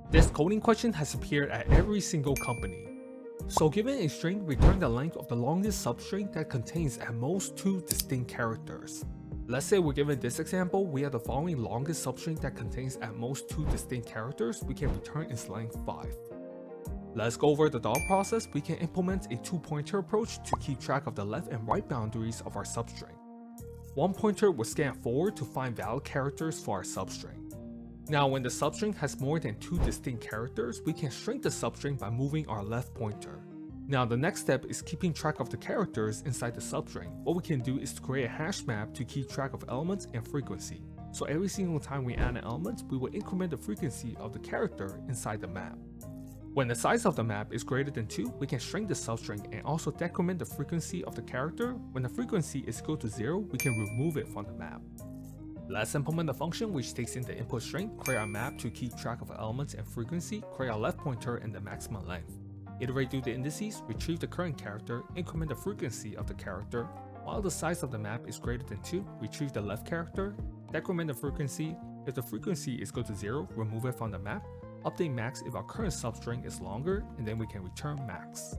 This coding question has appeared at every single company. So given a string, return the length of the longest substring that contains at most 2 distinct characters. Let's say we're given this example, we have the following longest substring that contains at most 2 distinct characters, we can return its length 5. Let's go over the thought process. We can implement a 2-pointer approach to keep track of the left and right boundaries of our substring. One pointer will scan forward to find valid characters for our substring. Now when the substring has more than 2 distinct characters, we can shrink the substring by moving our left pointer. Now the next step is keeping track of the characters inside the substring. What we can do is to create a hash map to keep track of elements and frequency. So every single time we add an element, we will increment the frequency of the character inside the map. When the size of the map is greater than 2, we can shrink the substring and also decrement the frequency of the character. When the frequency is equal to 0, we can remove it from the map. Let's implement a function which takes in the input string, create a map to keep track of elements and frequency, create a left pointer and the maximum length. Iterate through the indices, retrieve the current character, increment the frequency of the character. While the size of the map is greater than 2, retrieve the left character, decrement the frequency. If the frequency is equal to 0, remove it from the map. Update max if our current substring is longer, and then we can return max.